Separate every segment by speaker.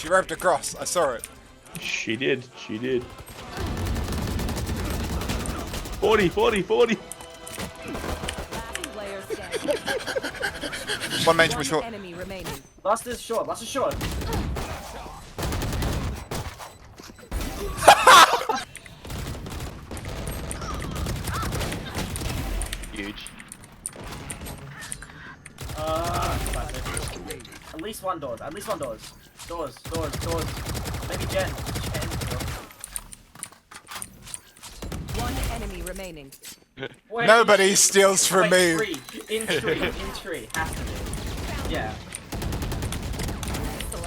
Speaker 1: She roped across. I saw it.
Speaker 2: She did. She did. 40, 40, 40.
Speaker 1: One main short.
Speaker 3: Enemy remaining.
Speaker 4: Last is short. Last is short.
Speaker 2: Huge.
Speaker 4: At least one doors. At least one doors. Doors. Doors. Doors. Maybe Jen.
Speaker 3: One enemy remaining.
Speaker 4: Wait,
Speaker 1: Nobody steals from me.
Speaker 4: Tree. In tree. In tree. Has to be. Yeah.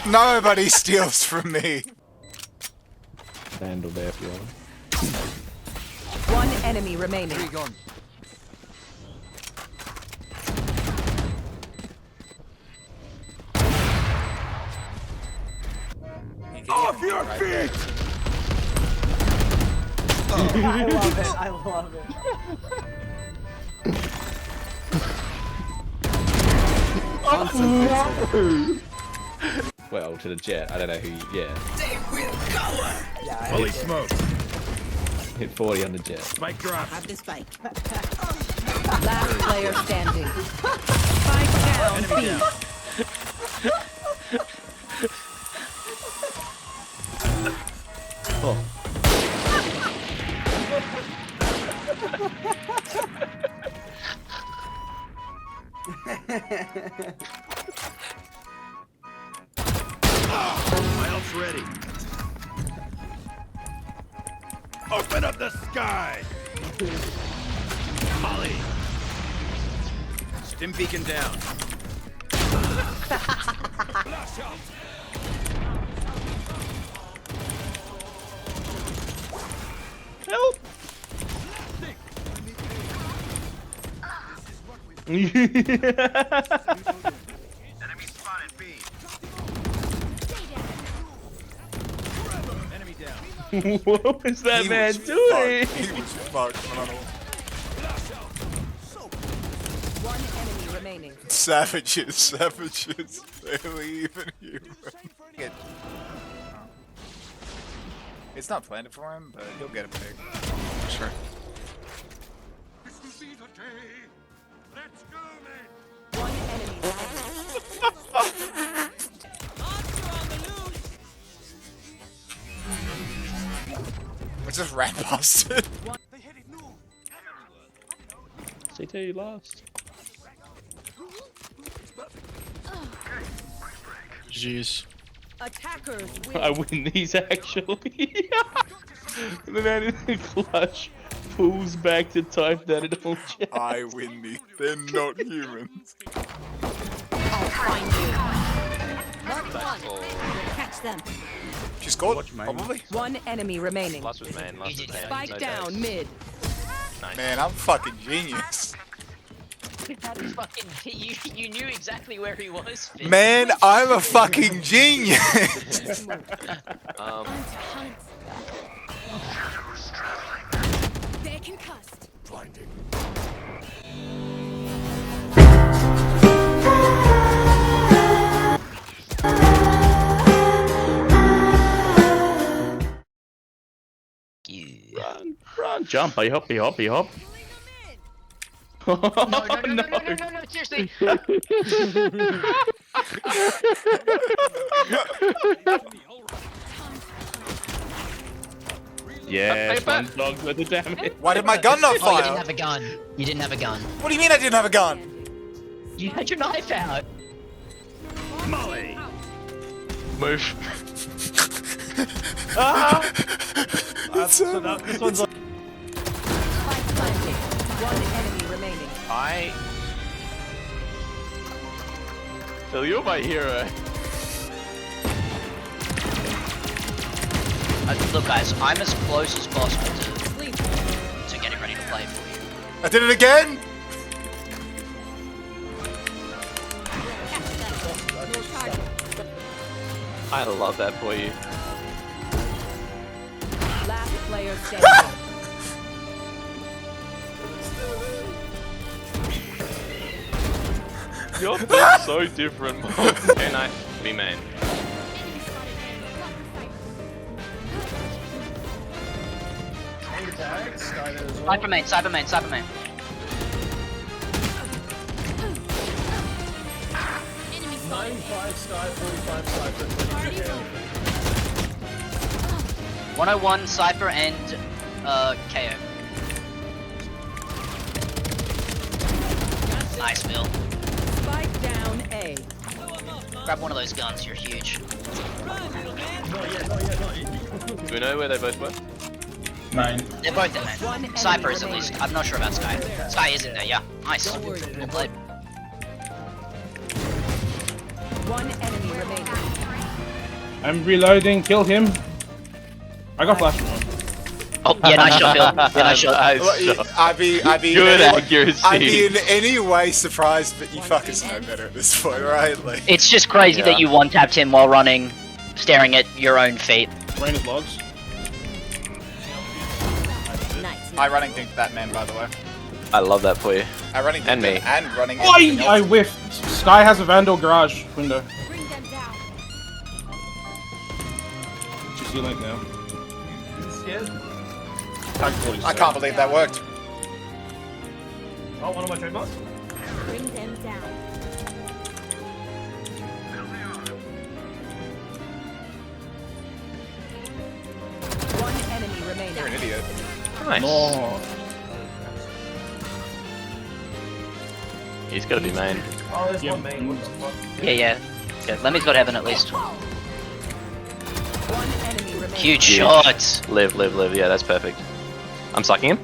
Speaker 1: Nobody steals from me.
Speaker 2: Vandal there if you want.
Speaker 3: One enemy remaining.
Speaker 1: Off your feet!
Speaker 4: I love it. I love it.
Speaker 2: Well, to the jet. I don't know who. Yeah.
Speaker 4: Yeah.
Speaker 5: Holy smoke!
Speaker 2: Hit 40 on the jet.
Speaker 5: Spike drop.
Speaker 3: Have the spike. Last player standing. Spike down.
Speaker 5: Enemy down.
Speaker 2: Oh.
Speaker 5: My ult's ready. Open up the sky! Molly! Stim beacon down. Flash out!
Speaker 2: Help!
Speaker 5: Enemy spotted B. Enemy down.
Speaker 2: What was that
Speaker 1: He
Speaker 2: man
Speaker 1: was
Speaker 2: doing?
Speaker 1: fucked. He was fucked.
Speaker 3: One enemy remaining.
Speaker 1: Savages, savages. Barely even human. It's not planned for him, but he'll get a pick. Sure.
Speaker 5: This will be the day. Let's go, man.
Speaker 3: One enemy remaining.
Speaker 1: I just ran past it.
Speaker 5: They hit it new.
Speaker 2: CT last.
Speaker 6: Jeez.
Speaker 3: Attackers win.
Speaker 2: I win these actually. The man in the clutch pulls back to type that in all chat.
Speaker 1: I win these. They're not humans.
Speaker 3: I'll find you. Mark one. Catch them.
Speaker 1: She scored, probably.
Speaker 3: One enemy remaining.
Speaker 7: Last was main, last was main.
Speaker 3: Spike
Speaker 7: No
Speaker 3: down
Speaker 7: dice.
Speaker 3: mid.
Speaker 1: Man, I'm fucking genius.
Speaker 8: That is fucking. You knew exactly where he was. Finn.
Speaker 1: Man, I'm a fucking genius.
Speaker 3: They're concussed.
Speaker 5: Blinding.
Speaker 2: Run, jump, hop, hop.
Speaker 8: No, seriously.
Speaker 2: Yes, one dog's worth of damage.
Speaker 1: Why did my gun not
Speaker 8: Oh, you
Speaker 1: fire?
Speaker 8: didn't have a gun. You didn't have a gun.
Speaker 1: What do you mean I didn't have a gun?
Speaker 8: You had your knife out.
Speaker 5: Molly!
Speaker 7: Move.
Speaker 1: This one's
Speaker 3: Spike planted. One enemy remaining.
Speaker 7: Phil, you're my hero.
Speaker 8: Look, guys, I'm as close as possible
Speaker 3: Sleep.
Speaker 8: to getting ready to play for you.
Speaker 1: I did it again.
Speaker 7: I love that for you.
Speaker 3: Last player standing.
Speaker 7: You're so different, Mom. Very nice. Be main.
Speaker 4: Dags, Sky there as well.
Speaker 8: Cypher main, cypher main, cypher main.
Speaker 3: Enemy
Speaker 4: 9-5 Sky, 45 Cypher, 22 KO.
Speaker 8: 101 cypher and KO. Nice, Bill.
Speaker 3: Spike down A.
Speaker 8: Grab one of those guns, you're huge.
Speaker 4: Not yet.
Speaker 7: Do we know where they both were?
Speaker 8: They're both in there.
Speaker 3: One
Speaker 8: Cypher is at
Speaker 3: enemy
Speaker 8: least.
Speaker 3: remaining.
Speaker 8: I'm not sure about Sky. Sky is in there, yeah. Nice.
Speaker 3: Don't worry.
Speaker 8: Well played.
Speaker 3: One enemy remaining.
Speaker 2: I'm reloading. Kill him. I got flash.
Speaker 8: Oh, yeah, nice shot, Bill. Yeah, nice shot.
Speaker 7: Nice shot.
Speaker 1: I'd be
Speaker 7: Good
Speaker 1: in any-
Speaker 7: accuracy.
Speaker 1: I'd be in any way surprised, but you fuckers know better at this point, right? Like,
Speaker 8: It's just crazy that you one-tapped him while running, staring at your own feet.
Speaker 2: Rain is logs.
Speaker 3: Nice.
Speaker 1: I running dinked that man, by the way.
Speaker 7: I love that for you.
Speaker 1: I running
Speaker 7: And
Speaker 1: dinked
Speaker 7: me.
Speaker 1: him and running.
Speaker 2: Oi!
Speaker 1: everything
Speaker 2: I
Speaker 1: else.
Speaker 2: whiffed. Sky has a Vandal garage window.
Speaker 3: Bring them down.
Speaker 2: She's healing now.
Speaker 4: Scared?
Speaker 2: Tag 47.
Speaker 1: I can't believe that worked.
Speaker 4: Oh, one of my trademarks?
Speaker 3: Bring them down. One enemy remaining.
Speaker 1: You're an idiot.
Speaker 7: Nice.
Speaker 2: No.
Speaker 7: He's gotta be main.
Speaker 4: Oh, there's
Speaker 2: Yeah.
Speaker 4: one main. What the fuck?
Speaker 8: Yeah. Lemmy's got heaven at least.
Speaker 3: One enemy remaining.
Speaker 8: Huge
Speaker 7: Huge.
Speaker 8: shot.
Speaker 7: Live. Yeah, that's perfect. I'm sucking him.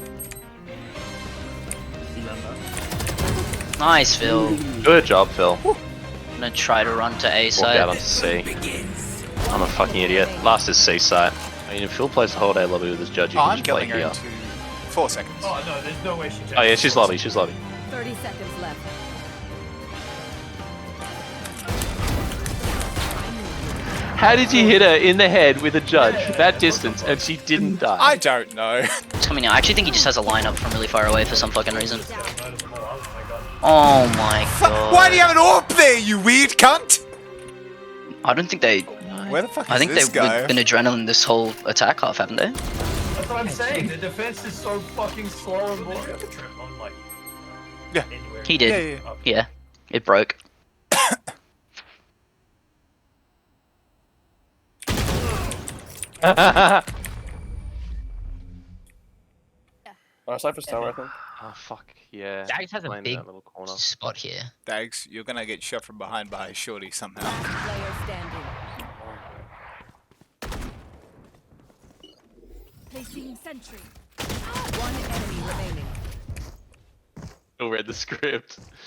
Speaker 2: He ran back.
Speaker 8: Nice, Phil.
Speaker 7: Good job, Phil.
Speaker 8: I'm gonna try to run to A
Speaker 7: Walk out onto
Speaker 8: side.
Speaker 7: C. I'm a fucking idiot. Last is C site. I mean, if Phil plays the whole day lobby with his judge, you
Speaker 1: Oh,
Speaker 7: can
Speaker 1: I'm
Speaker 7: just play
Speaker 1: killing her
Speaker 7: here.
Speaker 1: in 4 seconds.
Speaker 4: Oh, no, there's no way she checked.
Speaker 7: Oh yeah, she's lobby.
Speaker 3: 30 seconds left.
Speaker 7: How did you hit her in the head with a judge that distance and she didn't die?
Speaker 1: I don't know.
Speaker 8: It's coming out. I actually think he just has a lineup from really far away for some fucking reason.
Speaker 4: Oh my god.
Speaker 8: Oh my god.
Speaker 1: Why do you have an AWP there, you weird cunt?
Speaker 8: I don't think they.
Speaker 1: Where the fuck is
Speaker 8: I think
Speaker 1: this
Speaker 8: they've
Speaker 1: guy?
Speaker 8: been adrenaline this whole attack half, haven't they?
Speaker 4: That's what I'm saying. The defense is so fucking slow and boring. Got the trip on like.
Speaker 1: Yeah.
Speaker 4: Anywhere.
Speaker 8: He did.
Speaker 1: Yeah, yeah.
Speaker 8: Yeah. It broke.
Speaker 2: Cypher's tower, I think.
Speaker 7: Oh fuck yeah.
Speaker 8: Dags has a
Speaker 7: Playing in
Speaker 8: big
Speaker 7: that little corner.
Speaker 8: spot here.
Speaker 1: Dags, you're gonna get shot from behind by a shorty somehow.
Speaker 3: Last player standing. Placing sentry. One enemy remaining.
Speaker 7: Phil read the script.